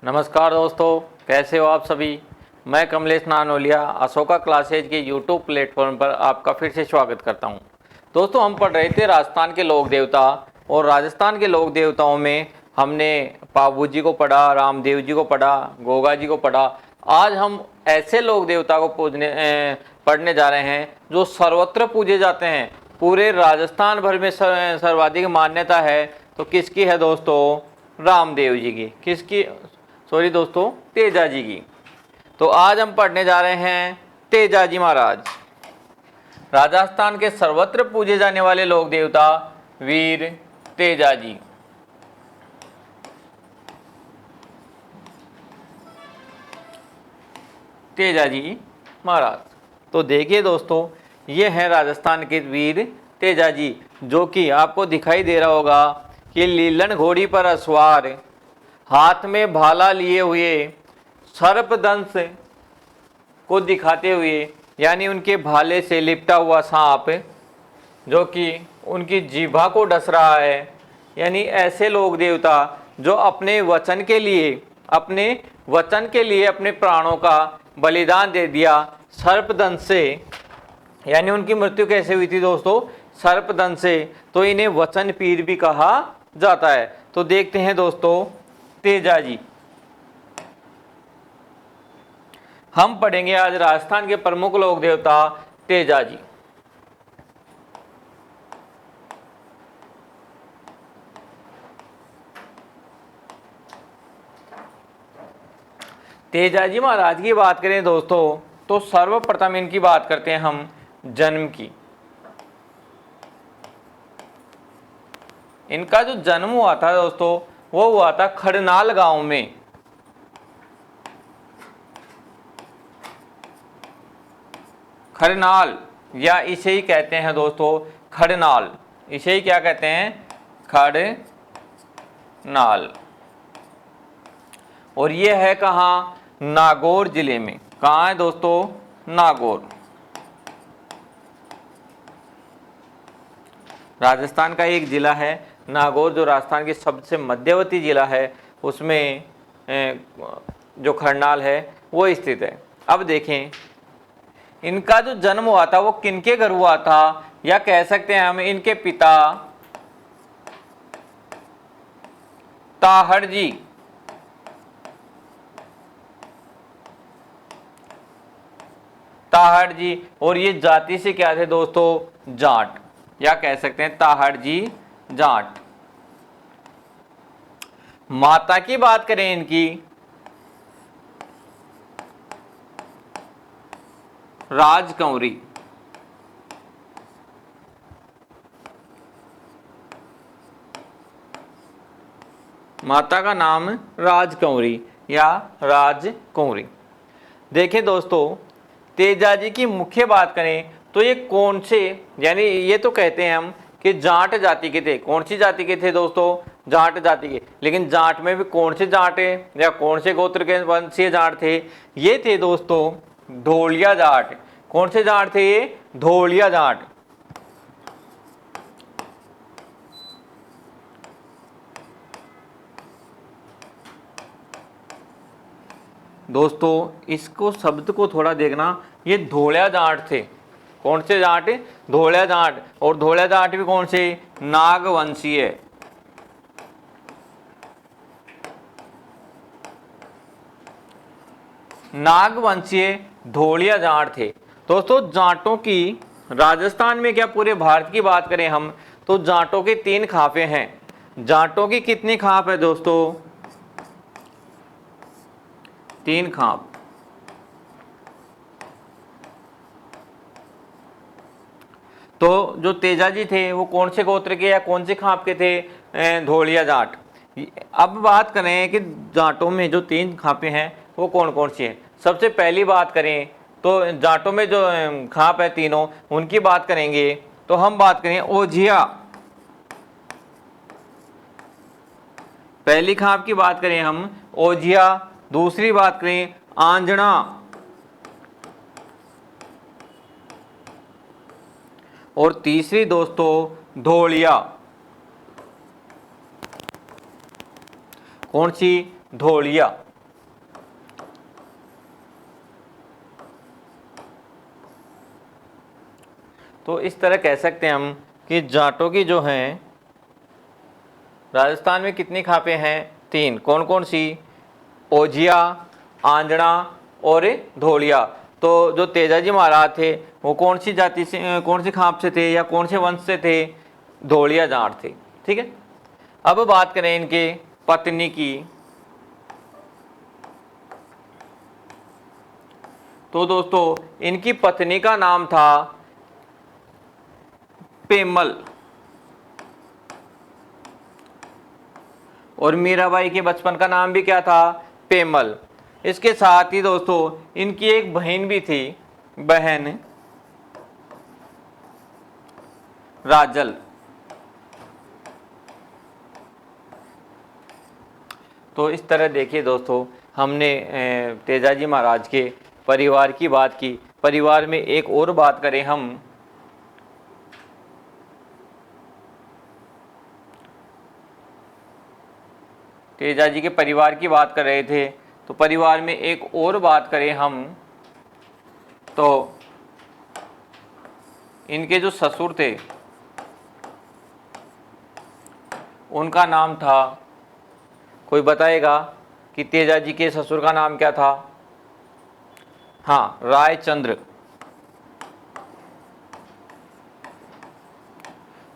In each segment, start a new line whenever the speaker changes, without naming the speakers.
नमस्कार दोस्तों, कैसे हो आप सभी। मैं कमलेश नानोलिया अशोका क्लासेज के यूट्यूब प्लेटफॉर्म पर आपका फिर से स्वागत करता हूं। दोस्तों, हम पढ़ रहे थे राजस्थान के लोक देवता, और राजस्थान के लोक देवताओं में हमने पाबू जी को पढ़ा, रामदेव जी को पढ़ा, गोगा जी को पढ़ा। आज हम ऐसे लोक देवता को पढ़ने जा रहे हैं जो सर्वत्र पूजे जाते हैं। पूरे राजस्थान भर में सर्वाधिक मान्यता है। तो किसकी है दोस्तों? रामदेव जी की। किसकी? सॉरी दोस्तों, तेजाजी की। तो आज हम पढ़ने जा रहे हैं तेजाजी महाराज। राजस्थान के सर्वत्र पूजे जाने वाले लोक देवता वीर तेजाजी। तेजाजी महाराज। तो देखिए दोस्तों, ये है राजस्थान के वीर तेजाजी, जो कि आपको दिखाई दे रहा होगा कि लीलन घोड़ी पर असवार, हाथ में भाला लिए हुए, सर्पदंश को दिखाते हुए, यानी उनके भाले से लिपटा हुआ सांप जो कि उनकी जीभा को डस रहा है। यानी ऐसे लोक देवता जो अपने वचन के लिए अपने प्राणों का बलिदान दे दिया सर्पदंश से। यानी उनकी मृत्यु कैसे हुई थी दोस्तों? सर्पदंश से। तो इन्हें वचन पीर भी कहा जाता है। तो देखते हैं दोस्तों तेजाजी। हम पढ़ेंगे आज राजस्थान के प्रमुख लोक देवता तेजाजी। तेजाजी महाराज की बात करें दोस्तों, तो सर्वप्रथम इनकी बात करते हैं हम जन्म की। इनका जो जन्म हुआ था दोस्तों, वो हुआ था खड़नाल गांव में। खड़नाल, या इसे ही कहते हैं दोस्तों खड़नाल। इसे ही क्या कहते हैं? खड़नाल। और ये है कहाँ? नागौर जिले में। कहाँ है दोस्तों? नागौर। राजस्थान का एक जिला है नागौर, जो राजस्थान की सबसे मध्यवर्ती जिला है, उसमें जो खड़नाल है वो स्थित है। अब देखें, इनका जो जन्म हुआ था वो किनके घर हुआ था, या कह सकते हैं हम इनके पिता ताहड़ जी। ताहड़ जी, और ये जाति से क्या थे दोस्तों? जाट, या कह सकते हैं ताहड़ जी जाट। माता की बात करें इनकी, राजकंवरी। माता का नाम राजकंवरी या राजकुंवरी। देखें दोस्तों, तेजाजी की मुख्य बात करें तो ये कौन से, यानी ये तो कहते हैं हम कि जाट जाति के थे। कौन सी जाति के थे दोस्तों? जाट जाति के। लेकिन जाट में भी कौन से जाट है या कौन से गोत्र के वंशीय जाट थे? ये थे दोस्तों धोलिया जाट। कौन से जाट थे ये? धोलिया जाट। दोस्तों इसको शब्द को थोड़ा देखना, ये धोलिया जाट थे। कौन से जाट? धोलिया जाट। और धोलिया जाट भी कौन से? नागवंशीय। नागवंशीय धोलिया जाट थे। दोस्तों जाटों की राजस्थान में, क्या पूरे भारत की बात करें हम, तो जाटों के 3 खापे हैं। जाटों की कितनी खाप है दोस्तों? 3 खाप। तो जो तेजाजी थे वो कौन से गोत्र के या कौन से खाप के थे? धोलिया जाट। अब बात करें कि जाटों में जो 3 खापे हैं वो कौन कौन सी हैं। सबसे पहली बात करें तो जाटों में जो खाप है तीनों, उनकी बात करेंगे तो हम बात करें ओझिया। पहली खाप की बात करें हम ओझिया। दूसरी बात करें आंजना। और तीसरी दोस्तों धोलिया। कौन सी? धोलिया। तो इस तरह कह सकते हैं हम कि जाटों की जो हैं राजस्थान में कितनी खापें हैं? 3। कौन कौन सी? ओजिया, आंजना और धोलिया। तो जो तेजाजी महाराज थे वो कौन सी जाति से, कौन सी खाप से थे या कौन से वंश से थे? धोलिया जाट थे। ठीक है। अब बात करें इनके पत्नी की, तो दोस्तों इनकी पत्नी का नाम था पेमल और मीराबाई के बचपन का नाम भी क्या था? पेमल। इसके साथ ही दोस्तों इनकी एक बहन भी थी, बहन राजल। तो इस तरह देखिए दोस्तों, हमने तेजाजी महाराज के परिवार की बात की। परिवार में एक और बात करें हम, तेजाजी के परिवार की बात कर रहे थे, तो परिवार में एक और बात करें हम तो इनके जो ससुर थे उनका नाम था, कोई बताएगा कि तेजाजी के ससुर का नाम क्या था? हाँ, रायचंद्र।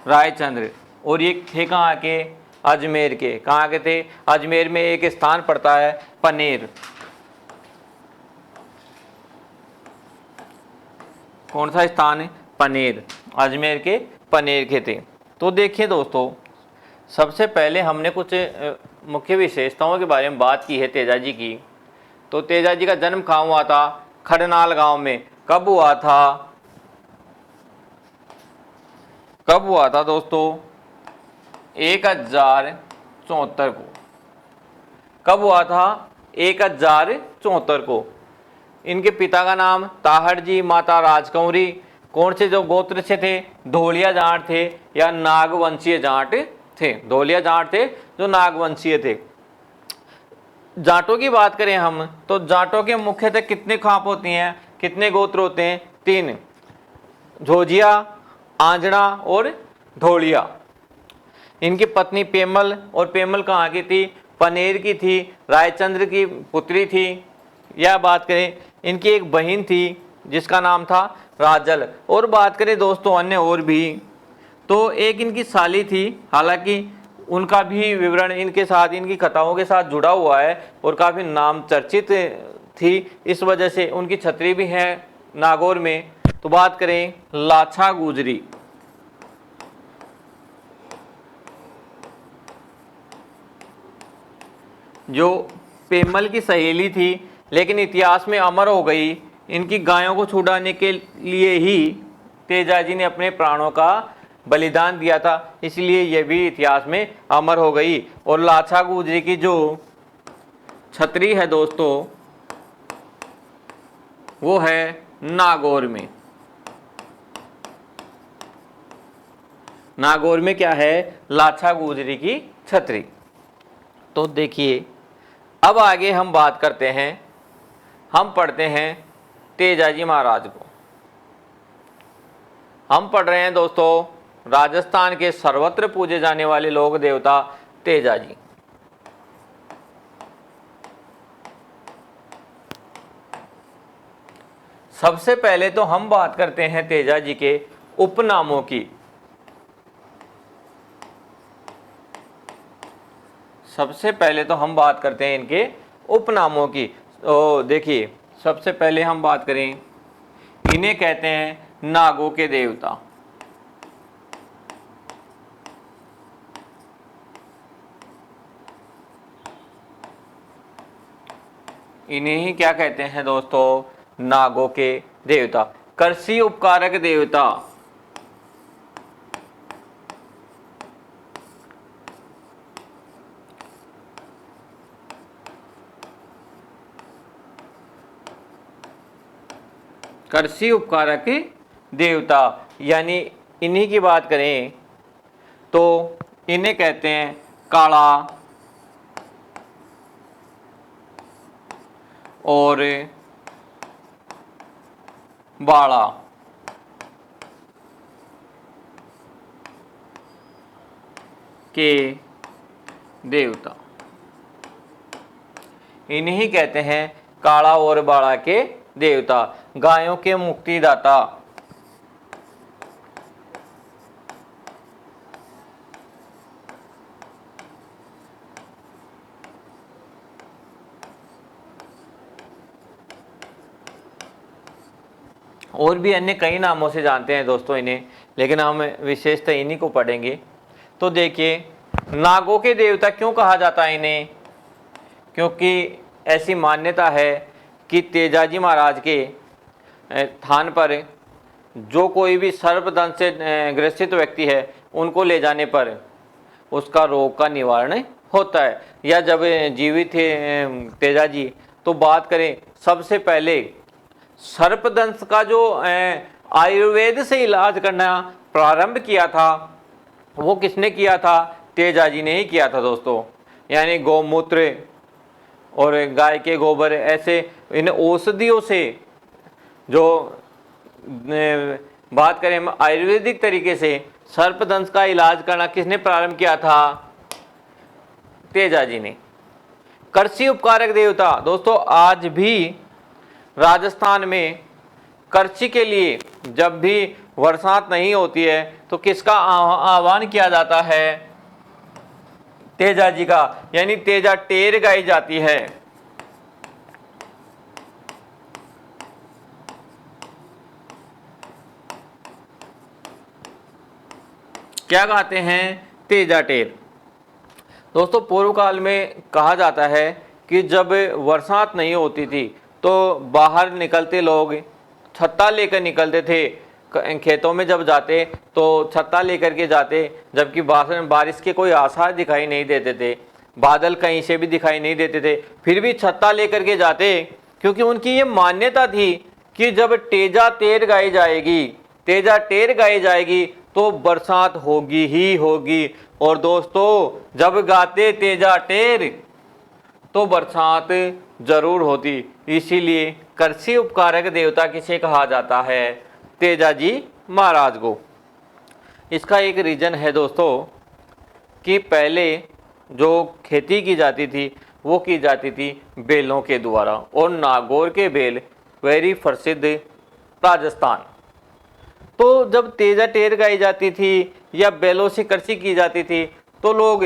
रायचंद्र। और ये थे कहाँ के? अजमेर के। कहाँ के थे? अजमेर में एक स्थान पड़ता है पनेर। कौन सा स्थान है? पनेर। अजमेर के पनेर के थे। तो देखिए दोस्तों, सबसे पहले हमने कुछ मुख्य विशेषताओं के बारे में बात की है तेजाजी की। तो तेजाजी का जन्म कहाँ हुआ था? खड़नाल गांव में। कब हुआ था? कब हुआ था दोस्तों? 1074 को। कब हुआ था? 1074 को। इनके पिता का नाम ताहड़ जी, माता राजकौरी। कौन से जो गोत्र से थे? धोलिया जाट थे या नागवंशीय जाट थे? धोलिया जाट थे जो नागवंशीय थे। जाटों की बात करें हम तो जाटों के मुख्यतः कितने खाप होती हैं, कितने गोत्र होते हैं? 3। झोजिया, आंजना और धोलिया। इनकी पत्नी पेमल, और पेमल कहाँ की थी? पनेर की थी, रायचंद्र की पुत्री थी। यह बात करें, इनकी एक बहन थी जिसका नाम था राजल। और बात करें दोस्तों अन्य और भी, तो एक इनकी साली थी, हालांकि उनका भी विवरण इनके साथ, इनकी कथाओं के साथ जुड़ा हुआ है और काफ़ी नाम चर्चित थी, इस वजह से उनकी छतरी भी है नागौर में। तो बात करें लाछा गुजरी। जो पेमल की सहेली थी लेकिन इतिहास में अमर हो गई। इनकी गायों को छुड़ाने के लिए ही तेजाजी ने अपने प्राणों का बलिदान दिया था, इसलिए यह भी इतिहास में अमर हो गई। और लाछा गुजरी की जो छतरी है दोस्तों वो है नागौर में। नागौर में क्या है? लाछा गुजरी की छतरी। तो देखिए, अब आगे हम बात करते हैं, हम पढ़ते हैं तेजाजी महाराज को। हम पढ़ रहे हैं दोस्तों राजस्थान के सर्वत्र पूजे जाने वाले लोक देवता तेजाजी। सबसे पहले तो हम बात करते हैं तेजाजी के उपनामों की। सबसे पहले तो हम बात करते हैं इनके उपनामों की। तो देखिए, सबसे पहले हम बात करें, इन्हें कहते हैं नागों के देवता। इन्हें ही क्या कहते हैं दोस्तों? नागों के देवता। कृषि उपकारक देवता। कृषि उपकारक देवता, यानी इन्हीं की बात करें तो इन्हें कहते हैं काला और बाड़ा। के देवता, इन्हीं कहते हैं काड़ा और बाड़ा के देवता, गायों के मुक्तिदाता। और भी अन्य कई नामों से जानते हैं दोस्तों इन्हें, लेकिन हम विशेषतः इन्हीं को पढ़ेंगे। तो देखिए, नागों के देवता क्यों कहा जाता है इन्हें? क्योंकि ऐसी मान्यता है कि तेजाजी महाराज के स्थान पर जो कोई भी सर्पदंश से ग्रसित व्यक्ति है, उनको ले जाने पर उसका रोग का निवारण होता है। या जब जीवित थे तेजाजी, तो बात करें सबसे पहले सर्पदंश का जो आयुर्वेद से इलाज करना प्रारंभ किया था, वो किसने किया था? तेजाजी ने ही किया था दोस्तों। यानी गौमूत्र और गाय के गोबर, ऐसे इन औषधियों से जो बात करें हम आयुर्वेदिक तरीके से सर्पदंश का इलाज करना किसने प्रारंभ किया था? तेजाजी ने। कृषि उपकारक देवता दोस्तों, आज भी राजस्थान में कृषि के लिए जब भी बरसात नहीं होती है तो किसका आह्वान किया जाता है? तेजाजी का, यानी तेजा टेर गाई जाती है। क्या गाते हैं? तेजा टेर। दोस्तों, पूर्व काल में कहा जाता है कि जब बरसात नहीं होती थी तो बाहर निकलते लोग छत्ता लेकर निकलते थे। खेतों में जब जाते तो छत्ता लेकर के जाते, जबकि बारिश के कोई आसार दिखाई नहीं देते थे, बादल कहीं से भी दिखाई नहीं देते थे, फिर भी छत्ता लेकर के जाते, क्योंकि उनकी ये मान्यता थी कि जब तेजा टेर गाई जाएगी, तेजा टेर गाई जाएगी तो बरसात होगी ही होगी। और दोस्तों, जब गाते तेजा टेर तो बरसात जरूर होती। इसीलिए कृषि उपकारक देवता किसे कहा जाता है? तेजाजी महाराज को। इसका एक रीजन है दोस्तों कि पहले जो खेती की जाती थी वो की जाती थी बैलों के द्वारा, और नागौर के बैल वेरी प्रसिद्ध राजस्थान। तो जब तेजा टेर गाई जाती थी या बैलों से कृषि की जाती थी तो लोग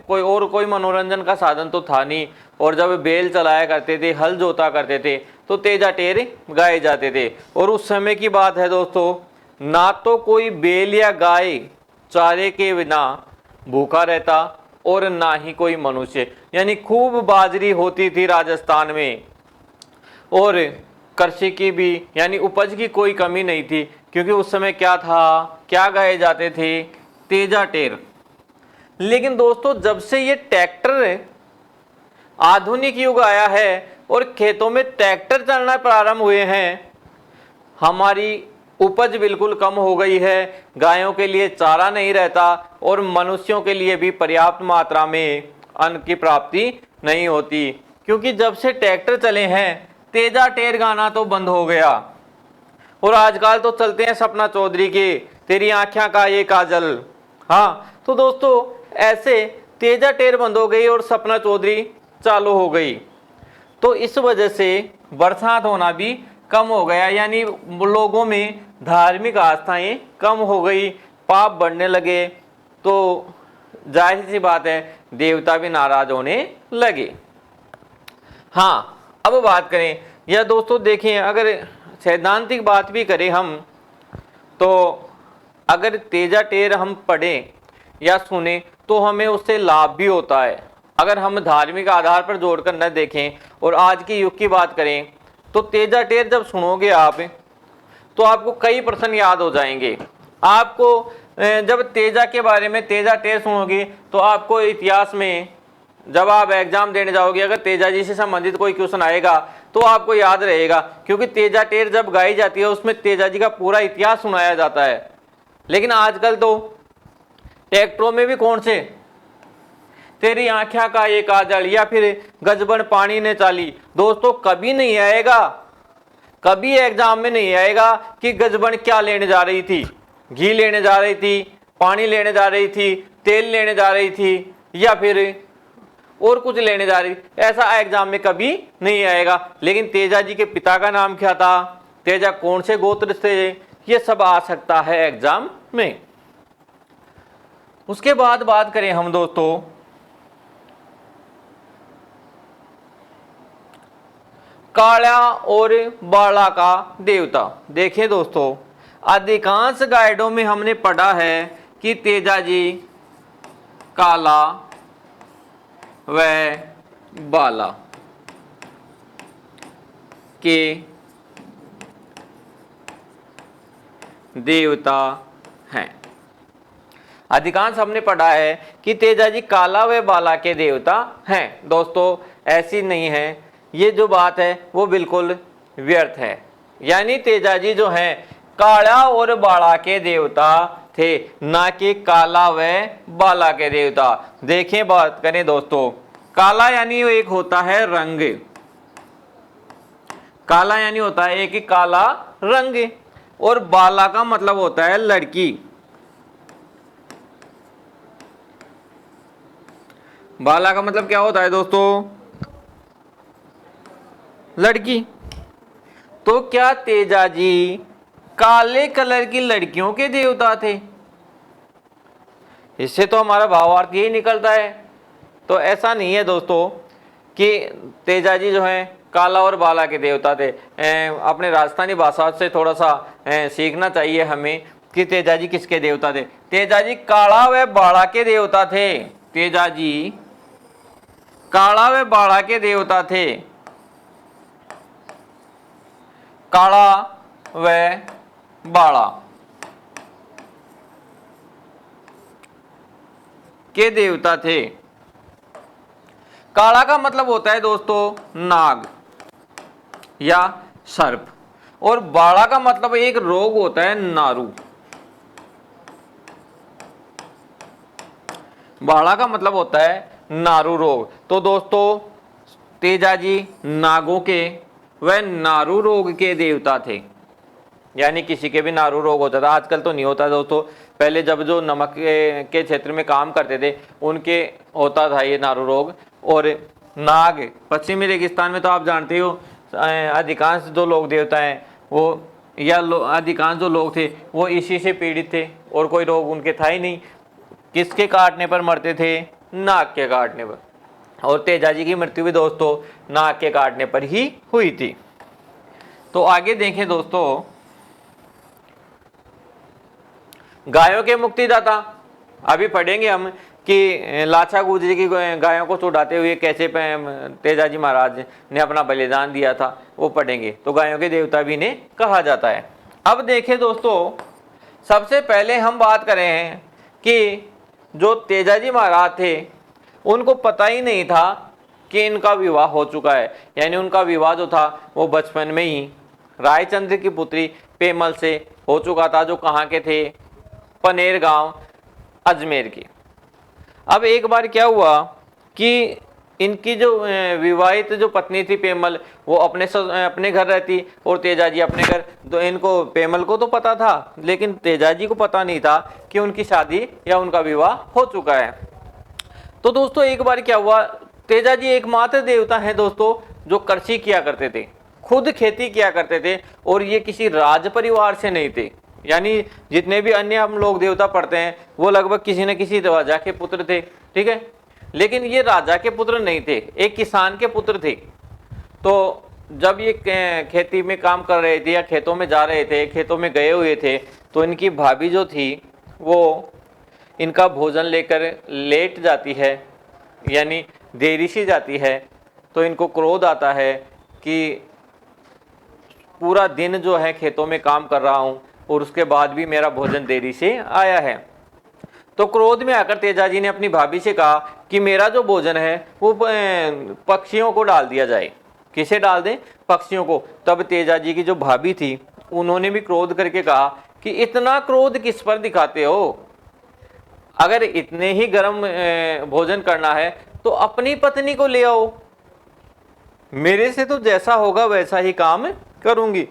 कोई मनोरंजन का साधन तो था नहीं, और जब बैल चलाया करते थे, हल जोता करते थे, तो तेजा टेर गाए जाते थे। और उस समय की बात है दोस्तों, ना तो कोई बैल या गाय चारे के बिना भूखा रहता और ना ही कोई मनुष्य, यानी खूब बाजरी होती थी राजस्थान में, और कृषि की भी यानी उपज की कोई कमी नहीं थी, क्योंकि उस समय क्या था, क्या गाए जाते थे? तेजा टेर। लेकिन दोस्तों, जब से ये ट्रैक्टर आधुनिक युग आया है और खेतों में ट्रैक्टर चलना प्रारंभ हुए हैं, हमारी उपज बिल्कुल कम हो गई है, गायों के लिए चारा नहीं रहता और मनुष्यों के लिए भी पर्याप्त मात्रा में अन्न की प्राप्ति नहीं होती। क्योंकि जब से ट्रैक्टर चले हैं, तेजा टेर गाना तो बंद हो गया, और आजकल तो चलते हैं सपना चौधरी के तेरी आँखें का ये काजल। हाँ, तो दोस्तों ऐसे तेजा टेर बंद हो गई और सपना चौधरी चालू हो गई, तो इस वजह से बरसात होना भी कम हो गया, यानी लोगों में धार्मिक आस्थाएं कम हो गई, पाप बढ़ने लगे, तो जाहिर सी बात है देवता भी नाराज होने लगे। हाँ, अब बात करें या दोस्तों देखें, अगर सैद्धांतिक बात भी करें हम, तो अगर तेजा टेर हम पढ़ें या सुने तो हमें उससे लाभ भी होता है। अगर हम धार्मिक आधार पर जोड़कर न देखें और आज के युग की बात करें, तो तेजा टेर जब सुनोगे आप, तो आपको कई प्रश्न याद हो जाएंगे। आपको जब तेजा के बारे में तेजा टेर सुनोगे तो आपको इतिहास में जब आप एग्जाम देने जाओगे, अगर तेजा जी से संबंधित कोई क्वेश्चन आएगा तो आपको याद रहेगा, क्योंकि तेजा टेर जब गाई जाती है उसमें तेजा जी का पूरा इतिहास सुनाया जाता है। लेकिन आजकल तो ट्रैक्टरों में भी कौन से तेरी आँखें का ये काजल या फिर गजबन पानी ने चाली, दोस्तों कभी नहीं आएगा, कभी एग्जाम में नहीं आएगा कि गजबन क्या लेने जा रही थी, घी लेने जा रही थी पानी लेने जा रही थी, तेल लेने जा रही थी, या फिर और कुछ लेने जा रही, ऐसा एग्जाम में कभी नहीं आएगा। लेकिन तेजा जी के पिता का नाम क्या था, तेजा कौन से गोत्र से, ये सब आ सकता है एग्जाम में। उसके बाद बात करें हम दोस्तों काला और बाला का देवता। देखिए दोस्तों, अधिकांश गाइडों में हमने पढ़ा है कि तेजा जी काला व बाला के देवता हैं। अधिकांश हमने पढ़ा है कि तेजा जी काला व बाला के देवता हैं। दोस्तों ऐसी नहीं है, ये जो बात है वो बिल्कुल व्यर्थ है। यानी तेजा जी जो हैं काला और बाला के देवता थे, ना कि काला व बाला के देवता। देखें, बात करें दोस्तों, काला यानी वो एक होता है रंग, काला यानी होता है एक काला रंग, और बाला का मतलब होता है लड़की। बाला का मतलब क्या होता है दोस्तों, लड़की। तो क्या तेजा जी काले कलर की लड़कियों के देवता थे? इससे तो हमारा भावार्थ यही निकलता है। तो ऐसा नहीं है दोस्तों कि तेजा जी जो है काला और बाला के देवता थे। अपने राजस्थानी भाषा से थोड़ा सा सीखना चाहिए हमें कि तेजा जी किसके देवता थे। तेजा जी काला व बाला के देवता थे। तेजा जी काला व बाला के देवता थे। काला व बाला के देवता थे। काला का मतलब होता है दोस्तों नाग या सर्प, और बाला का मतलब एक रोग होता है नारू। बाला का मतलब होता है नारू रोग। तो दोस्तों तेजा जी नागों के व नारू रोग के देवता थे। यानी किसी के भी नारू रोग होता था, आजकल तो नहीं होता दोस्तों। पहले जब जो नमक के क्षेत्र में काम करते थे उनके होता था ये नारू रोग। और नाग, पश्चिमी रेगिस्तान में तो आप जानते हो अधिकांश जो लोग देवता हैं वो या अधिकांश जो लोग थे वो इसी से पीड़ित थे, और कोई रोग उनके था ही नहीं। किसके काटने पर मरते थे? नाग के काटने पर। और तेजा जी की मृत्यु भी दोस्तों नाग के काटने पर ही हुई थी। तो आगे देखें दोस्तों, गायों के मुक्तिदाता। अभी पढ़ेंगे हम कि लाचा गुजरी की गायों को छुड़ाते हुए कैसे तेजा जी महाराज ने अपना बलिदान दिया था, वो पढ़ेंगे। तो गायों के देवता भी इन्हें कहा जाता है। अब देखें दोस्तों, सबसे पहले हम बात कर रहे हैं कि जो तेजा जी महाराज थे उनको पता ही नहीं था कि इनका विवाह हो चुका है। यानी उनका विवाह जो था वो बचपन में ही रायचंद्र की पुत्री पेमल से हो चुका था, जो कहाँ के थे? पनेर गांव अजमेर की। अब एक बार क्या हुआ कि इनकी जो विवाहित जो पत्नी थी पेमल, वो अपने घर रहती और तेजा जी अपने घर। तो इनको पेमल को तो पता था, लेकिन तेजा जी को पता नहीं था कि उनकी शादी या उनका विवाह हो चुका है। तो दोस्तों एक बार क्या हुआ, तेजा जी एकमात्र देवता हैं दोस्तों जो कृषि किया करते थे, खुद खेती किया करते थे, और ये किसी राज परिवार से नहीं थे। यानी जितने भी अन्य हम लोग देवता पढ़ते हैं वो लगभग किसी न किसी राजा के पुत्र थे, ठीक है। लेकिन ये राजा के पुत्र नहीं थे, एक किसान के पुत्र थे। तो जब ये खेती में काम कर रहे थे या खेतों में जा रहे थे, खेतों में गए हुए थे, तो इनकी भाभी जो थी वो इनका भोजन लेकर लेट जाती है, यानी देरी से जाती है। तो इनको क्रोध आता है कि पूरा दिन जो है खेतों में काम कर रहा हूँ और उसके बाद भी मेरा भोजन देरी से आया है। तो क्रोध में आकर तेजा जी ने अपनी भाभी से कहा कि मेरा जो भोजन है वो पक्षियों को डाल दिया जाए। किसे डाल दें? पक्षियों को। तब तेजा जी की जो भाभी थी उन्होंने भी क्रोध करके कहा कि इतना क्रोध किस पर दिखाते हो? अगर इतने ही गर्म भोजन करना है तो अपनी पत्नी को ले आओ, मेरे से तो जैसा होगा वैसा ही काम करूंगी।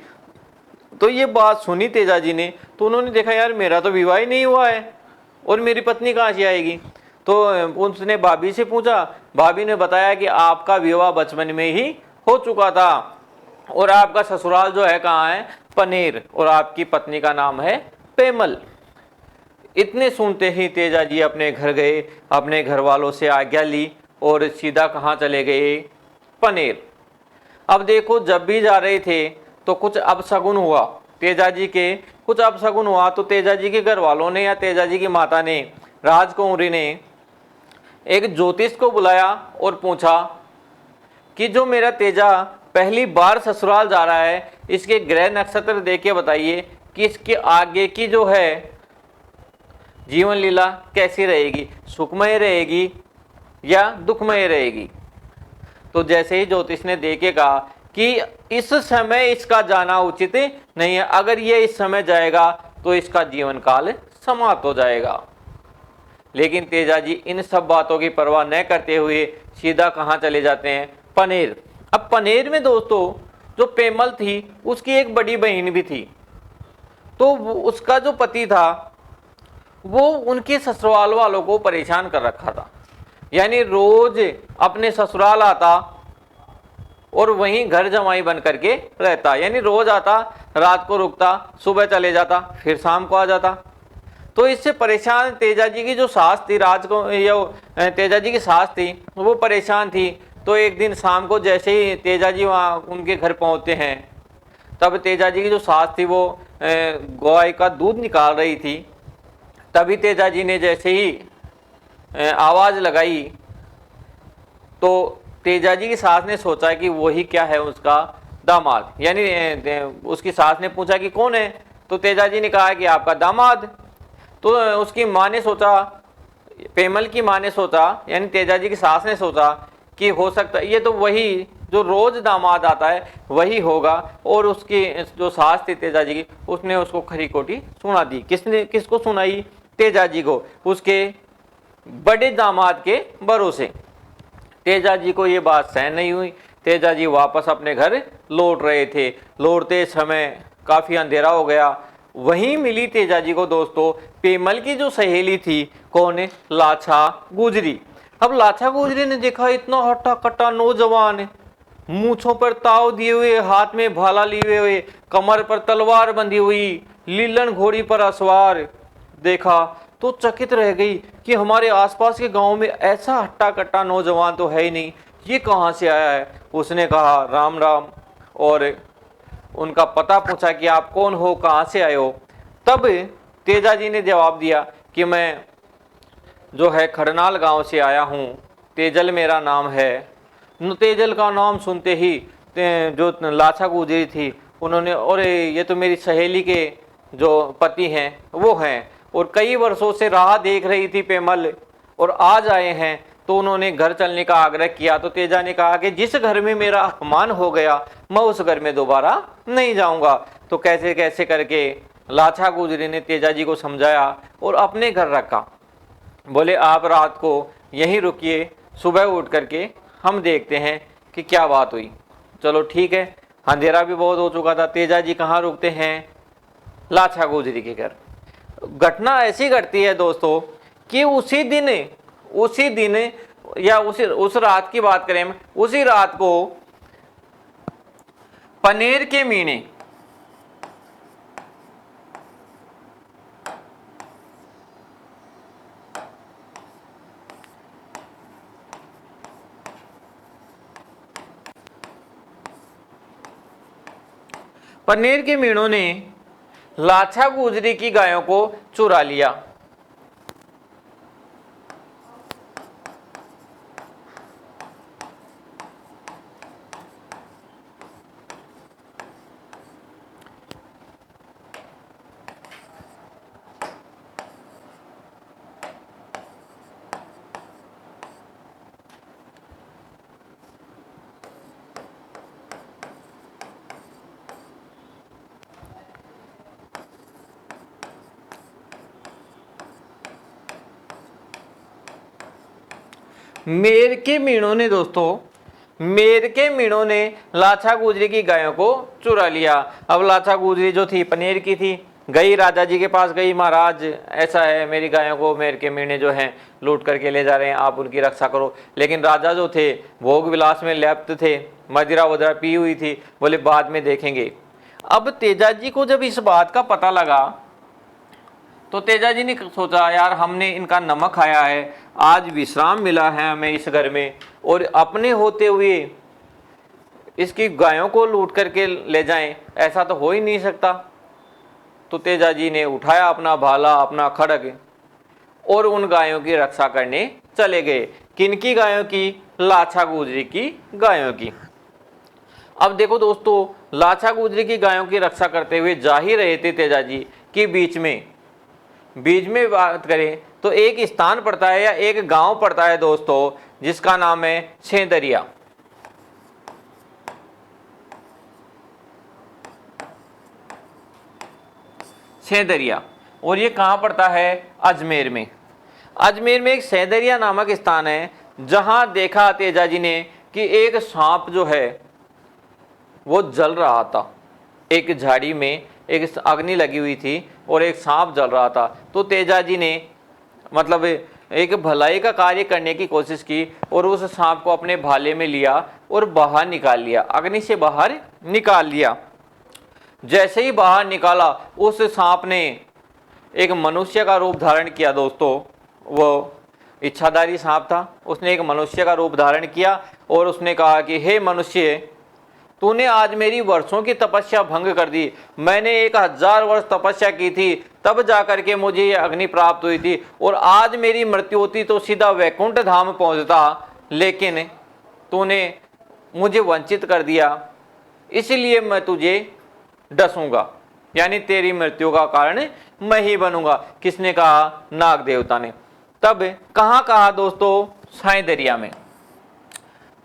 तो ये बात सुनी तेजा जी ने, तो उन्होंने देखा यार मेरा तो विवाह ही नहीं हुआ है, और मेरी पत्नी कहाँ से आएगी? तो उसने भाभी से पूछा, भाभी ने बताया कि आपका विवाह बचपन में ही हो चुका था और आपका ससुराल जो है कहाँ है? पनेर, और आपकी पत्नी का नाम है पेमल। इतने सुनते ही तेजा जी अपने घर गए, अपने घर वालों से आज्ञा ली और सीधा कहाँ चले गए? पनेर। अब देखो, जब भी जा रहे थे तो कुछ अपशगुन हुआ, तेजा जी के कुछ अपशगुन हुआ। तो तेजा जी के घर वालों ने या तेजा जी की माता ने, राजकुमारी ने एक ज्योतिष को बुलाया और पूछा कि जो मेरा तेजा पहली बार ससुराल जा रहा है, इसके ग्रह नक्षत्र देख के बताइए कि इसके आगे की जो है जीवन लीला कैसी रहेगी, सुखमय रहेगी या दुखमय रहेगी। तो जैसे ही ज्योतिष ने देखे कहा कि इस समय इसका जाना उचित नहीं है, अगर ये इस समय जाएगा तो इसका जीवन काल समाप्त हो जाएगा। लेकिन तेजा जी इन सब बातों की परवाह न करते हुए सीधा कहाँ चले जाते हैं? पनेर। अब पनेर में दोस्तों जो पेमल थी उसकी एक बड़ी बहन भी थी। तो उसका जो पति था वो उनके ससुराल वालों को परेशान कर रखा था, यानी रोज अपने ससुराल आता और वहीं घर जमाई बन करके रहता, यानी रोज आता, रात को रुकता, सुबह चले जाता, फिर शाम को आ जाता। तो इससे परेशान तेजा जी की जो सास थी, तेजा जी की सास थी, वो परेशान थी। तो एक दिन शाम को जैसे ही तेजा जी वहाँ उनके घर पहुँचते हैं, तब तेजा जी की जो सास थी वो गाय का दूध निकाल रही थी। तभी तेजा जी ने जैसे ही आवाज़ लगाई तो तेजा जी की सास ने सोचा कि वही क्या है, उसका दामाद, यानी उसकी सास ने पूछा कि कौन है? तो तेजा जी ने कहा कि आपका दामाद। तो उसकी माँ ने सोचा, पेमल की माँ ने सोचा, यानी तेजा जी की सास ने सोचा कि हो सकता है ये तो वही जो रोज दामाद आता है वही होगा। और उसकी जो सास थी तेजा जी की, उसने उसको खरी खोटी सुना दी। किसको सुनाई? तेजा जी को, उसके बड़े दामाद के भरोसे। तेजा जी को ये बात सहन नहीं हुई। तेजा जी वापस अपने घर लौट रहे थे। लौटते समय काफ़ी अंधेरा हो गया। वहीं मिली तेजा जी को दोस्तों पेमल की जो सहेली थी, कौन है? लाछा गुजरी। अब लाछा गुजरी ने देखा इतना हट्टा कट्टा नौजवान, मूछों पर ताव दिए हुए, हाथ में भाला लिए हुए, कमर पर तलवार बंधी हुई, लीलन घोड़ी पर असवार, देखा तो चकित रह गई कि हमारे आसपास के गांव में ऐसा हट्टा कट्टा नौजवान तो है ही नहीं, ये कहाँ से आया है? उसने कहा राम राम और उनका पता पूछा कि आप कौन हो, कहाँ से आए हो? तब तेजा जी ने जवाब दिया कि मैं जो है खड़नाल गांव से आया हूँ, तेजल मेरा नाम है। तेजल का नाम सुनते ही जो लाछा गुजरी थी उन्होंने, और ये तो मेरी सहेली के जो पति हैं वो हैं, और कई वर्षों से राह देख रही थी पेमल और आज आए हैं। तो उन्होंने घर चलने का आग्रह किया। तो तेजा ने कहा कि जिस घर में मेरा अपमान हो गया मैं उस घर में दोबारा नहीं जाऊंगा। तो कैसे कैसे करके लाछा गुजरी ने तेजा जी को समझाया और अपने घर रखा। बोले आप रात को यहीं रुकिए, सुबह उठ करके हम देखते हैं कि क्या बात हुई। चलो ठीक है, अंधेरा भी बहुत हो चुका था। तेजा जी कहाँ रुकते हैं? लाछा गुजरी के घर। घटना ऐसी घटती है दोस्तों कि उसी दिन या उस रात की बात करें, उसी रात को पनेर के मीणे पनेर के मीणों ने लाछा गुजरी की गायों को चुरा लिया। मेर के मीणों ने लाछा गुजरी की गायों को चुरा लिया। अब लाछा गुजरी जो थी पनेर की थी, गई राजा जी के पास गई, महाराज ऐसा है मेरी गायों को मेरे के मीणे जो हैं लूट करके ले जा रहे हैं, आप उनकी रक्षा करो। लेकिन राजा जो थे भोग विलास में लिप्त थे, मदिरा वदिरा पी हुई थी, बोले बाद में देखेंगे। अब तेजा जी को जब इस बात का पता लगा तो तेजा जी ने सोचा यार हमने इनका नमक खाया है, आज विश्राम मिला है हमें इस घर में, और अपने होते हुए इसकी गायों को लूट करके ले जाएं, ऐसा तो हो ही नहीं सकता। तो तेजा जी ने उठाया अपना भाला अपना खड्ग और उन गायों की रक्षा करने चले गए। किनकी गायों की? लाछा गुजरी की गायों की। अब देखो दोस्तों, लाछा गुजरी की गायों की रक्षा करते हुए जा ही रहे थे तेजा जी कि बीच में बात करें तो एक स्थान पड़ता है या एक गांव पड़ता है दोस्तों, जिसका नाम है सेंदरिया। सेंदरिया, और ये कहां पड़ता है? अजमेर में। अजमेर में एक सेंदरिया नामक स्थान है, जहां देखा तेजा जी ने कि एक सांप जो है वो जल रहा था। एक झाड़ी में एक अग्नि लगी हुई थी और एक सांप जल रहा था। तो तेजा जी ने मतलब एक भलाई का कार्य करने की कोशिश की और उस सांप को अपने भाले में लिया और बाहर निकाल लिया, अग्नि से बाहर निकाल लिया। जैसे ही बाहर निकाला उस सांप ने एक मनुष्य का रूप धारण किया दोस्तों। वो इच्छाधारी सांप था, उसने एक मनुष्य का रूप धारण किया और उसने कहा कि हे मनुष्य, तूने आज मेरी वर्षों की तपस्या भंग कर दी। मैंने 1000 वर्ष तपस्या की थी, तब जाकर के मुझे ये अग्नि प्राप्त हुई थी, और आज मेरी मृत्यु होती तो सीधा वैकुंठ धाम पहुंचता, लेकिन तूने मुझे वंचित कर दिया, इसलिए मैं तुझे डसूंगा, यानी तेरी मृत्यु का कारण मैं ही बनूंगा। किसने कहा? नाग देवता ने। तब कहाँ कहा दोस्तों? सेंदरिया में।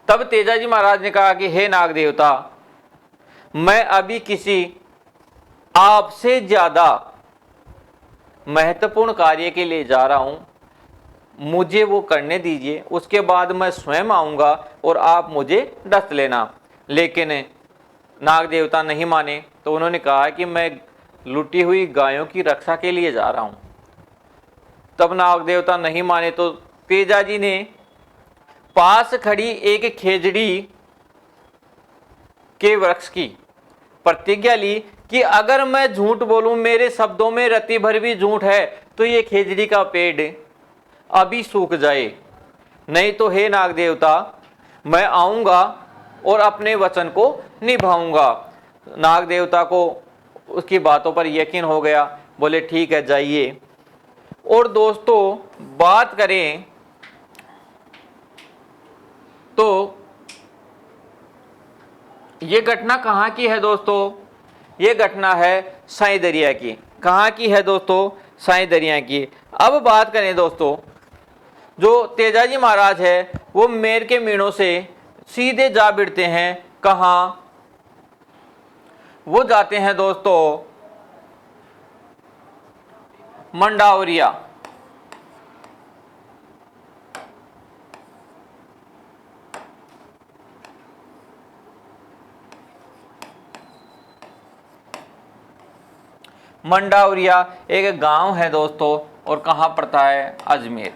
तब तेजा जी महाराज ने कहा कि हे नाग देवता, मैं अभी किसी आपसे ज्यादा महत्वपूर्ण कार्य के लिए जा रहा हूं, मुझे वो करने दीजिए, उसके बाद मैं स्वयं आऊंगा और आप मुझे डस लेना। लेकिन नाग देवता नहीं माने, तो उन्होंने कहा कि मैं लुटी हुई गायों की रक्षा के लिए जा रहा हूं। तब नाग देवता नहीं माने तो तेजा जी ने पास खड़ी एक खेजड़ी के वृक्ष की प्रतिज्ञा ली कि अगर मैं झूठ बोलूं, मेरे शब्दों में रत्ती भर भी झूठ है, तो ये खेजड़ी का पेड़ अभी सूख जाए, नहीं तो हे नाग देवता मैं आऊंगा और अपने वचन को निभाऊंगा। नाग देवता को उसकी बातों पर यकीन हो गया, बोले ठीक है जाइए। और दोस्तों बात करें तो ये घटना कहाँ की है दोस्तों? ये घटना है सेंदरिया की। कहाँ की है दोस्तों? सेंदरिया की। अब बात करें दोस्तों, जो तेजा जी महाराज है वो मेर के मीणों से सीधे जा भिड़ते हैं। कहाँ? वो जाते हैं दोस्तों मंडावरिया। मंडावरिया एक गांव है दोस्तों, और कहां पड़ता है? अजमेर।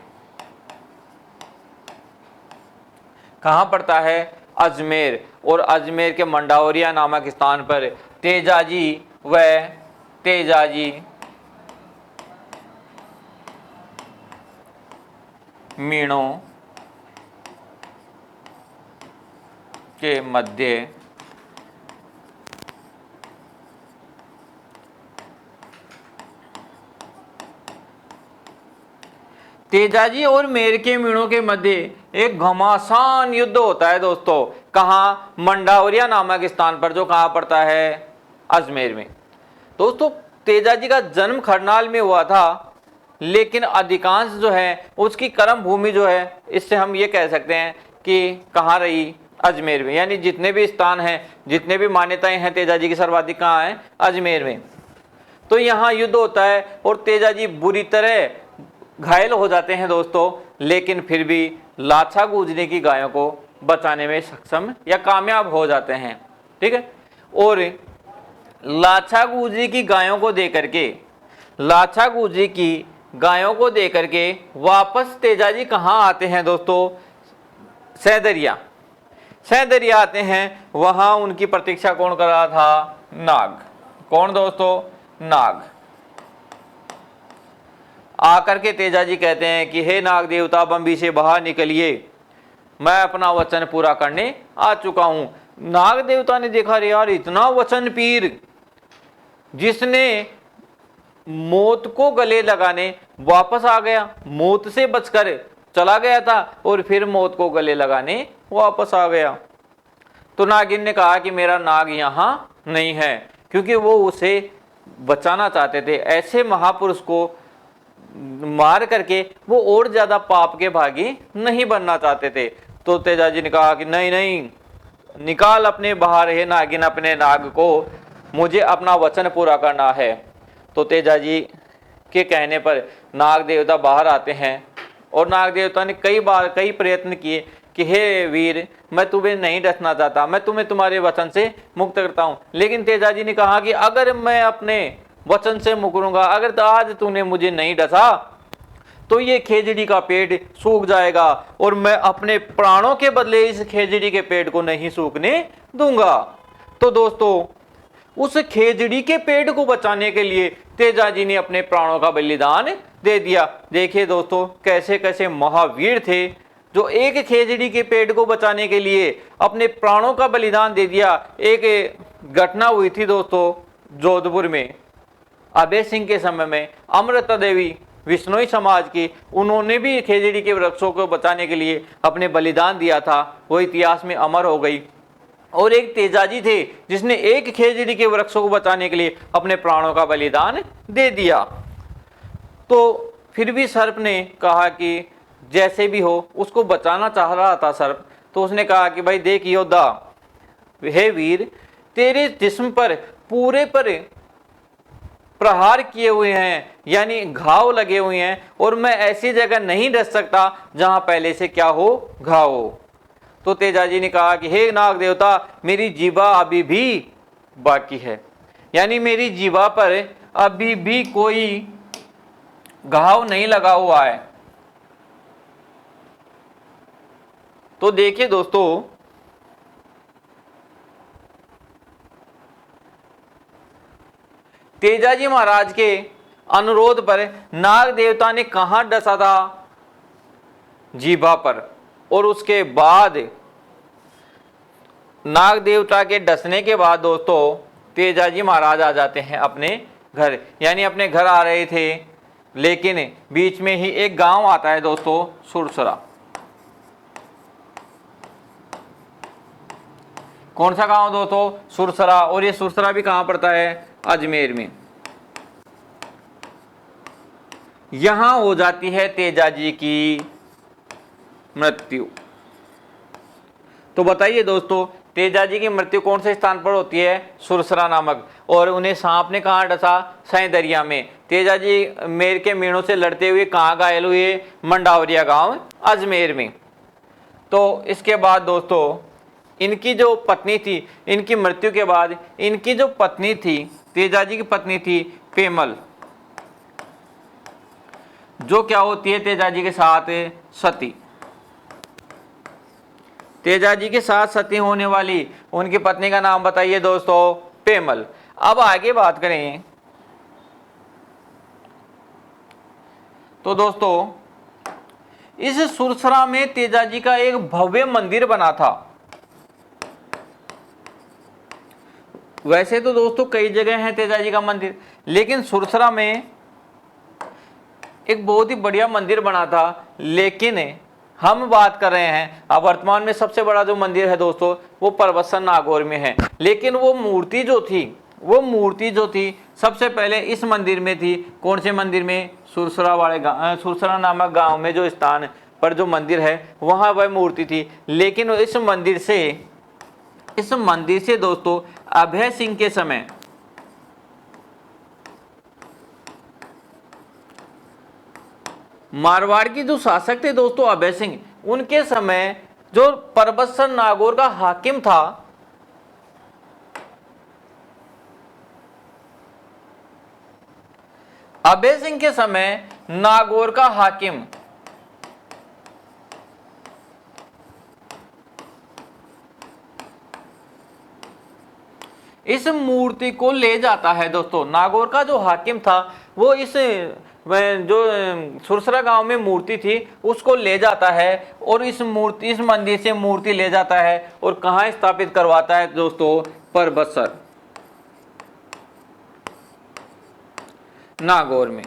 कहां पड़ता है? अजमेर। और अजमेर के मंडावरिया नामक स्थान पर तेजा जी मीणों के मध्य तेजाजी और मेर के मीणों के मध्य एक घमासान युद्ध होता है दोस्तों। कहाँ? मंडावरिया नामक स्थान पर, जो कहाँ पड़ता है? अजमेर में। दोस्तों तेजाजी का जन्म खरनाल में हुआ था, लेकिन अधिकांश जो है उसकी कर्म भूमि जो है, इससे हम ये कह सकते हैं कि कहाँ रही? अजमेर में। यानी जितने भी स्थान हैं, जितने भी मान्यताएं हैं तेजाजी की, सर्वाधिक कहाँ है? अजमेर में। तो यहाँ युद्ध होता है और तेजाजी बुरी तरह घायल हो जाते हैं दोस्तों, लेकिन फिर भी लाछा गुजरी की गायों को बचाने में सक्षम या कामयाब हो जाते हैं। ठीक है। और लाछा गुजरी की गायों को दे करके, लाछा गुजरी की गायों को दे करके वापस तेजाजी कहाँ आते हैं दोस्तों? सैदरिया। सैदरिया आते हैं। वहां उनकी प्रतीक्षा कौन कर रहा था? नाग। कौन दोस्तों? नाग। आकर के तेजाजी कहते हैं कि हे नाग देवता, बंबी से बाहर निकलिए, मैं अपना वचन पूरा करने आ चुका हूं। नाग देवता ने देखा, रे यार, इतना वचन पीर जिसने मौत को गले लगाने वापस आ गया, मौत से बचकर चला गया था और फिर मौत को गले लगाने वापस आ गया। तो नागिन ने कहा कि मेरा नाग यहां नहीं है, क्योंकि वो उसे बचाना चाहते थे। ऐसे महापुरुष को मार करके वो और ज्यादा पाप के भागी नहीं बनना चाहते थे। तो तेजाजी ने कहा कि नहीं नहीं, निकाल अपने बाहर है नागिन अपने नाग को, मुझे अपना वचन पूरा करना है। तो तेजाजी के कहने पर नाग देवता बाहर आते हैं और नाग देवता ने कई बार कई प्रयत्न किए कि हे वीर, मैं तुम्हें नहीं डसना चाहता, मैं तुम्हें तुम्हारे वचन से मुक्त करता हूं। लेकिन तेजाजी ने कहा कि अगर मैं अपने वचन से मुकरूंगा, अगर तो आज तूने मुझे नहीं डसा तो ये खेजड़ी का पेड़ सूख जाएगा और मैं अपने प्राणों के बदले इस खेजड़ी के पेड़ को नहीं सूखने दूंगा। तो दोस्तों, उस खेजड़ी के पेड़ को बचाने के लिए तेजाजी ने अपने प्राणों का बलिदान दे दिया। देखिए दोस्तों, कैसे कैसे महावीर थे जो एक खेजड़ी के पेड़ को बचाने के लिए अपने प्राणों का बलिदान दे दिया। एक घटना हुई थी दोस्तों जोधपुर में, अभय सिंह के समय में। अमृता देवी विश्नोई समाज की, उन्होंने भी खेजड़ी के वृक्षों को बचाने के लिए अपने बलिदान दिया था, वो इतिहास में अमर हो गई। और एक तेजाजी थे जिसने एक खेजड़ी के वृक्षों को बचाने के लिए अपने प्राणों का बलिदान दे दिया। तो फिर भी सर्प ने कहा कि जैसे भी हो, उसको बचाना चाह रहा था सर्प। तो उसने कहा कि भाई देख योद्धा, हे वीर, तेरे जिस्म पर पूरे पर प्रहार किए हुए हैं, यानी घाव लगे हुए हैं, और मैं ऐसी जगह नहीं डस सकता जहां पहले से क्या हो? घाव हो। तो तेजाजी ने कहा कि हे नाग देवता, मेरी जीवा अभी भी बाकी है, यानी मेरी जीवा पर अभी भी कोई घाव नहीं लगा हुआ है। तो देखिए दोस्तों, तेजाजी महाराज के अनुरोध पर नाग देवता ने कहां डसा था? जीभा पर। और उसके बाद नाग देवता के डसने के बाद दोस्तों तेजाजी महाराज आ जाते हैं अपने घर, यानी अपने घर आ रहे थे, लेकिन बीच में ही एक गांव आता है दोस्तों, सुरसरा। कौन सा गांव दोस्तों? सुरसरा। और ये सुरसरा भी कहां पड़ता है? अजमेर में। यहां हो जाती है तेजाजी की मृत्यु। तो बताइए दोस्तों, तेजाजी की मृत्यु कौन से स्थान पर होती है? सुरसरा नामक। और उन्हें सांप ने कहां डसा? सैदरिया में। तेजाजी मेर के मीणों से लड़ते हुए कहां घायल हुए? मंडावरिया गांव, अजमेर में। तो इसके बाद दोस्तों, इनकी जो पत्नी थी, इनकी मृत्यु के बाद इनकी जो पत्नी थी, तेजाजी की पत्नी थी पेमल, जो क्या होती है तेजाजी के साथ? सती। तेजाजी के साथ सती होने वाली उनकी पत्नी का नाम बताइए दोस्तों? पेमल। अब आगे बात करें तो दोस्तों, इस सुरसरा में तेजाजी का एक भव्य मंदिर बना था। वैसे तो दोस्तों कई जगह है तेजाजी का मंदिर, लेकिन सुरसरा में एक बहुत ही बढ़िया मंदिर बना था। लेकिन हम बात कर रहे हैं, अब वर्तमान में सबसे बड़ा जो मंदिर है दोस्तों, वो परबत्सन नागौर में है। लेकिन वो मूर्ति जो थी सबसे पहले इस मंदिर में थी। कौन से मंदिर में? सुरसरा वाले गांव, सुरसरा नामक गांव में जो स्थान पर जो मंदिर है, वहां वह मूर्ति थी। लेकिन इस मंदिर से दोस्तों अभय सिंह के समय मारवाड़ की जो शासक थे दोस्तों अभय सिंह, उनके समय जो परबत्सन नागौर का हाकिम था, अभय सिंह के समय नागौर का हाकिम इस मूर्ति को ले जाता है। दोस्तों नागौर का जो हाकिम था वो इस जो सुरसरा गांव में मूर्ति थी उसको ले जाता है और इस मंदिर से मूर्ति ले जाता है और कहाँ स्थापित करवाता है दोस्तों? परबतसर नागौर में।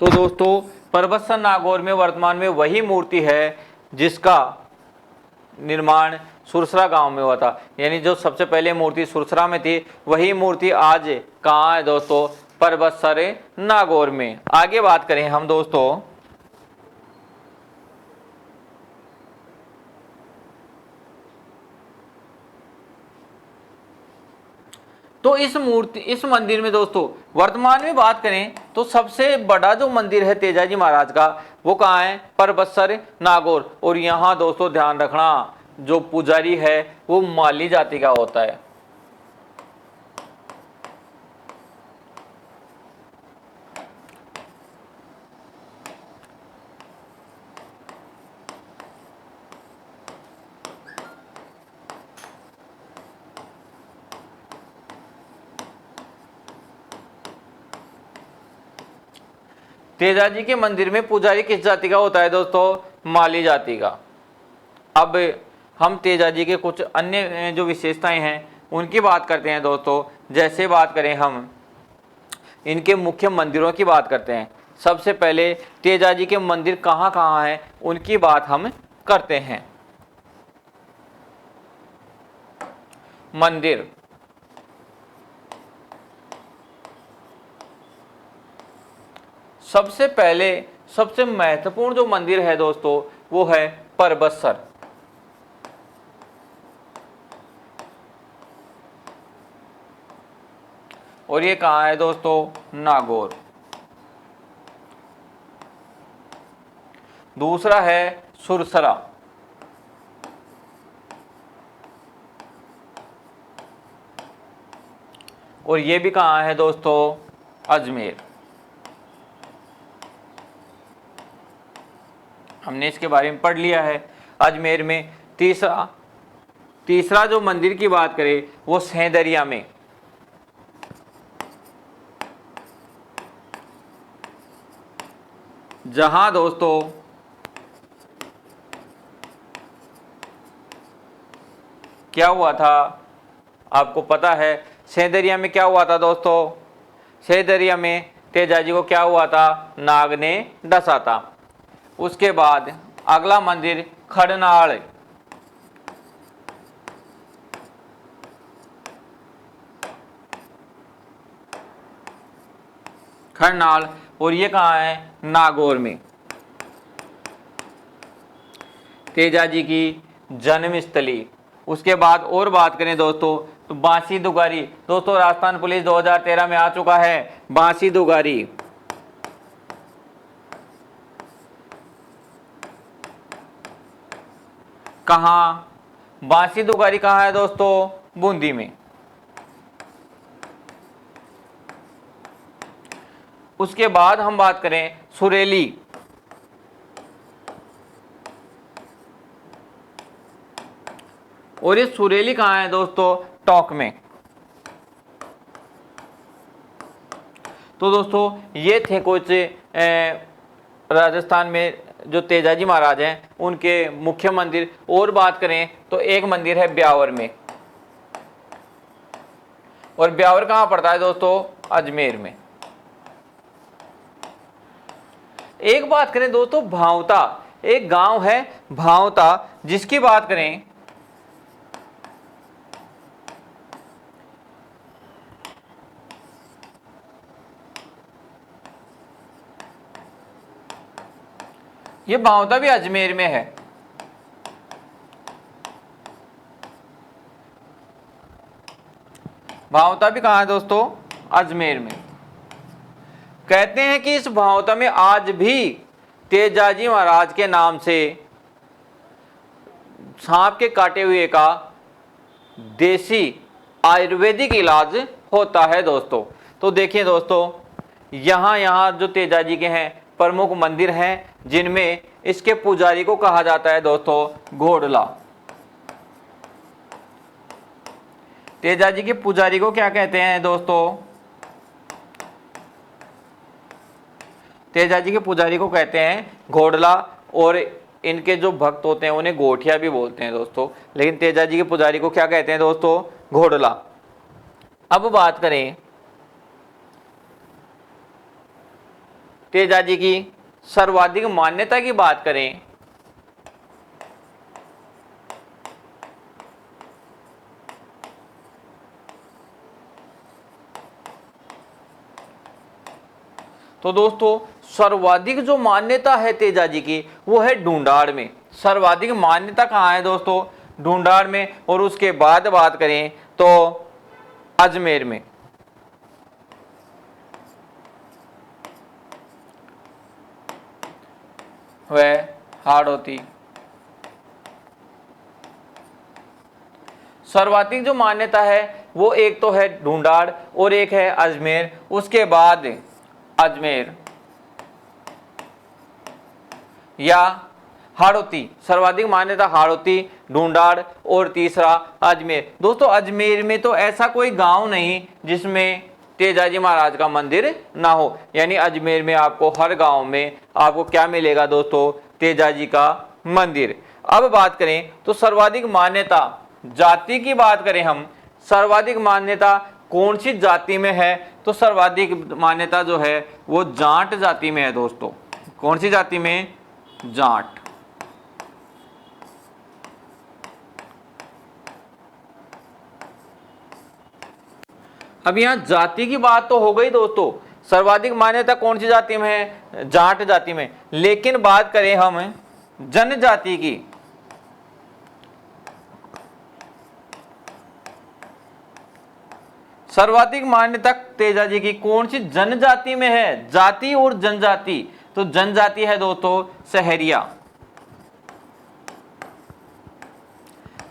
तो दोस्तों परबतसर नागौर में वर्तमान में वही मूर्ति है जिसका निर्माण सुरसरा गांव में हुआ था, यानी जो सबसे पहले मूर्ति सुरसरा में थी वही मूर्ति आज कहाँ है दोस्तों? परबतसर नागौर में। आगे बात करें हम दोस्तों, तो इस मंदिर में दोस्तों वर्तमान में बात करें तो सबसे बड़ा जो मंदिर है तेजाजी महाराज का वो कहाँ है? परबतसर नागौर। और यहाँ दोस्तों ध्यान रखना जो पुजारी है वो माली जाति का होता है। तेजाजी के मंदिर में पुजारी किस जाति का होता है दोस्तों? माली जाति का। अब हम तेजाजी के कुछ अन्य जो विशेषताएं हैं उनकी बात करते हैं दोस्तों। जैसे बात करें हम इनके मुख्य मंदिरों की बात करते हैं। सबसे पहले तेजाजी के मंदिर कहाँ कहाँ हैं उनकी बात हम करते हैं। मंदिर सबसे पहले सबसे महत्वपूर्ण जो मंदिर है दोस्तों वो है परबतसर। और ये कहाँ है दोस्तों? नागौर। दूसरा है सुरसरा। और ये भी कहाँ है दोस्तों? अजमेर। हमने इसके बारे में पढ़ लिया है अजमेर में। तीसरा जो मंदिर की बात करें वो सेंदरिया में। जहां दोस्तों क्या हुआ था आपको पता है? सेंदरिया में क्या हुआ था दोस्तों? सेंदरिया में तेजाजी को क्या हुआ था? नाग ने डसा था। उसके बाद अगला मंदिर खड़नाल। खड़नाल और ये कहाँ है? नागौर में। तेजाजी की जन्मस्थली। उसके बाद और बात करें दोस्तों तो बांसी दुगारी। दोस्तों राजस्थान पुलिस 2013 में आ चुका है बांसी दुगारी। कहाँ? बांसी दुगारी कहाँ है दोस्तों? बूंदी में। उसके बाद हम बात करें सुरेली। और ये सुरेली कहाँ है दोस्तों? टोंक में। तो दोस्तों ये थे कुछ राजस्थान में जो तेजाजी महाराज हैं उनके मुख्य मंदिर। और बात करें तो एक मंदिर है ब्यावर में। और ब्यावर कहाँ पड़ता है दोस्तों? अजमेर में। एक बात करें दोस्तों भांवता, एक गांव है भांवता जिसकी बात करें ये भांवता भी अजमेर में है। भांवता भी कहाँ है दोस्तों? अजमेर में। कहते हैं कि इस भांवता में आज भी तेजाजी महाराज के नाम से सांप के काटे हुए का देसी आयुर्वेदिक इलाज होता है दोस्तों। तो देखिए दोस्तों, यहाँ जो तेजाजी के हैं प्रमुख मंदिर हैं, जिनमें इसके पुजारी को कहा जाता है दोस्तों घोड़ला। तेजाजी के पुजारी को क्या कहते हैं दोस्तों? तेजाजी के पुजारी को कहते हैं घोड़ला, और इनके जो भक्त होते हैं उन्हें गोठिया भी बोलते हैं दोस्तों, लेकिन तेजाजी के पुजारी को क्या कहते हैं दोस्तों? घोड़ला। अब बात करें तेजाजी की सर्वाधिक मान्यता की बात करें, तो दोस्तों सर्वाधिक जो मान्यता है तेजाजी की वो है ढूंढाड़ में। सर्वाधिक मान्यता कहाँ है दोस्तों? ढूंढाड़ में। और उसके बाद बात करें तो अजमेर में। वह हाड़ौती। सर्वाधिक जो मान्यता है वो एक तो है ढूंढाड़ और एक है अजमेर। उसके बाद अजमेर या हाड़ौती, सर्वाधिक मान्यता हाड़ौती, ढूंढाड़ और तीसरा अजमेर। दोस्तों अजमेर में तो ऐसा कोई गांव नहीं जिसमें तेजाजी महाराज का मंदिर ना हो, यानी अजमेर में आपको हर गांव में आपको क्या मिलेगा दोस्तों? तेजाजी का मंदिर। अब बात करें तो सर्वाधिक मान्यता जाति की बात करें हम, सर्वाधिक मान्यता कौन सी जाति में है? तो सर्वाधिक मान्यता जो है वो जाट जाति में है दोस्तों। कौन सी जाति में? जाट। अब यहां जाति की बात तो हो गई दोस्तों, सर्वाधिक मान्यता कौन सी जाति में है? जाट जाति में। लेकिन बात करें हम जनजाति की, सर्वाधिक मान्यता तेजाजी की कौन सी जनजाति में है? जाति और जनजाति, तो जनजाति है दोस्तों सहरिया,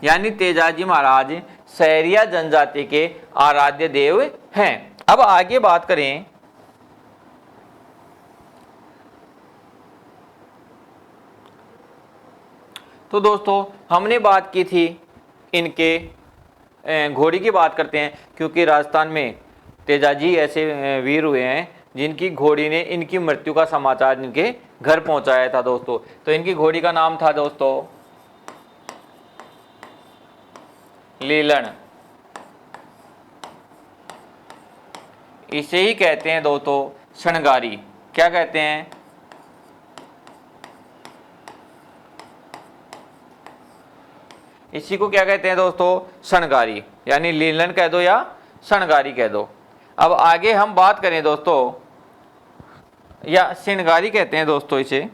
यानी तेजाजी महाराज सहरिया जनजाति के आराध्य देव हैं। अब आगे बात करें तो दोस्तों हमने बात की थी इनके घोड़ी की बात करते हैं, क्योंकि राजस्थान में तेजाजी ऐसे वीर हुए हैं जिनकी घोड़ी ने इनकी मृत्यु का समाचार इनके घर पहुंचाया था दोस्तों। तो इनकी घोड़ी का नाम था दोस्तों लीलन। इसे ही कहते हैं दोस्तों शृंगारी। क्या कहते हैं? इसी को क्या कहते हैं दोस्तों? शृंगारी, यानी लीलन कह दो या शृंगारी कह दो। अब आगे हम बात करें दोस्तों, या श्रृंगारी कहते हैं दोस्तों इसे,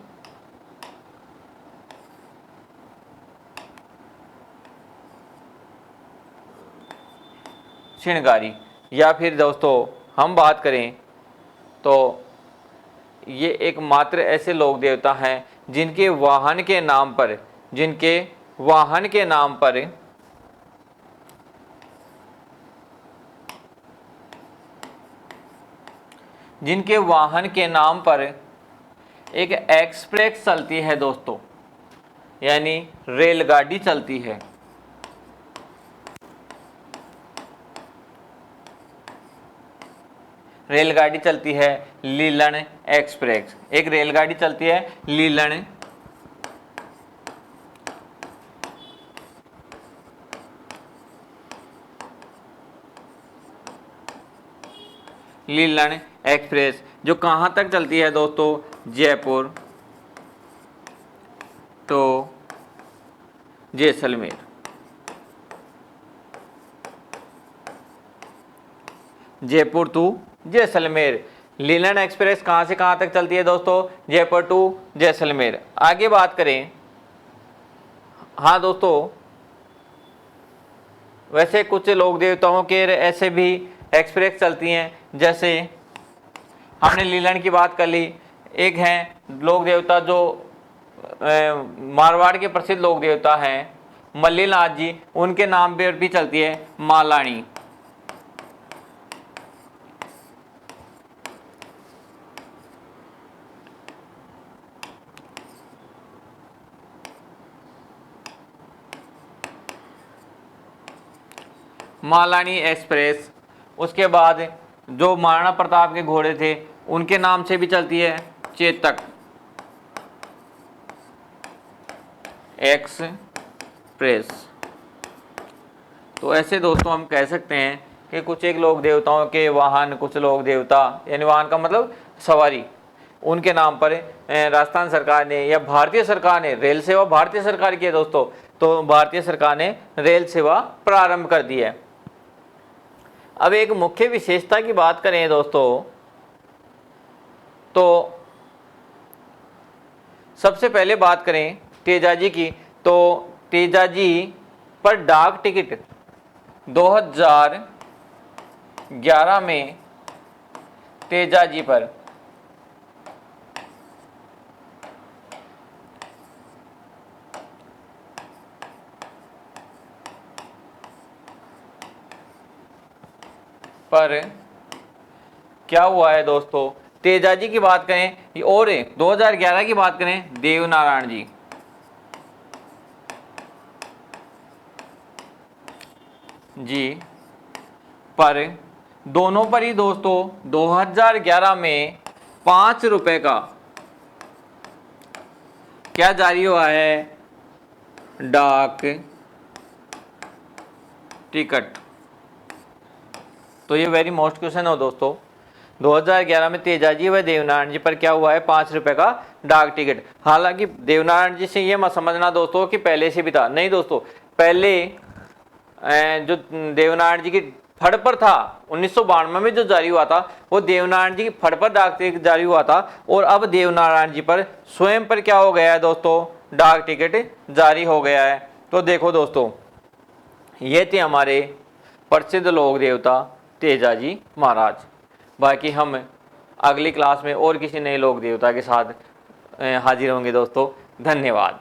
श्रृंगारी। या फिर दोस्तों हम बात करें तो ये एकमात्र ऐसे लोक देवता हैं जिनके वाहन के नाम पर, जिनके वाहन के नाम पर जिनके वाहन के नाम पर एक एक्सप्रेस चलती है दोस्तों, यानी रेलगाड़ी चलती है। रेलगाड़ी चलती है लीलन एक्सप्रेस। एक रेलगाड़ी चलती है लीलन लीलन एक्सप्रेस, जो कहाँ तक चलती है दोस्तों? जयपुर तो जैसलमेर। जयपुर टू जैसलमेर। लीलन एक्सप्रेस कहाँ से कहाँ तक चलती है दोस्तों? जयपुर टू जैसलमेर। आगे बात करें, हाँ दोस्तों वैसे कुछ लोक देवताओं के ऐसे भी एक्सप्रेस चलती हैं, जैसे हमने लीलन की बात कर ली। एक हैं लोक देवता जो मारवाड़ के प्रसिद्ध लोक देवता हैं मल्लीनाथ जी, उनके नाम पर भी चलती है मालानी। मालानी एक्सप्रेस। उसके बाद जो महाराणा प्रताप के घोड़े थे उनके नाम से भी चलती है चेतक एक्सप्रेस। तो ऐसे दोस्तों हम कह सकते हैं कि कुछ एक लोक देवताओं के वाहन, कुछ लोक देवता यानी वाहन का मतलब सवारी, उनके नाम पर राजस्थान सरकार ने या भारतीय सरकार ने, रेल सेवा भारतीय सरकार की है दोस्तों, तो भारतीय सरकार ने रेल सेवा प्रारंभ कर दी है। अब एक मुख्य विशेषता की बात करें दोस्तों, तो सबसे पहले बात करें तेजाजी की, तो तेजाजी पर डाक टिकट 2011 में तेजाजी पर क्या हुआ है दोस्तों, तेजाजी की बात करें और 2011 की बात करें देवनारायण जी पर, दोनों पर ही दोस्तों 2011 में 5 रुपए का क्या जारी हुआ है, डाक टिकट। तो ये वेरी मोस्ट क्वेश्चन हो दोस्तों, 2011 में तेजाजी व देवनारायण जी पर क्या हुआ है, 5 रुपए का डाक टिकट। हालांकि देवनारायण जी से ये मत समझना दोस्तों कि पहले से भी था, नहीं दोस्तों, पहले जो देवनारायण जी की फड़ पर था 1992 में जो जारी हुआ था, वो देवनारायण जी की फड़ पर डाक टिकट जारी हुआ था, और अब देवनारायण जी पर स्वयं पर क्या हो गया है दोस्तों, डाक टिकट जारी हो गया है। तो देखो दोस्तों, ये थे हमारे प्रसिद्ध लोक देवता तेजाजी महाराज। बाकी हम अगली क्लास में और किसी नए लोक देवता के साथ हाजिर होंगे दोस्तों। धन्यवाद।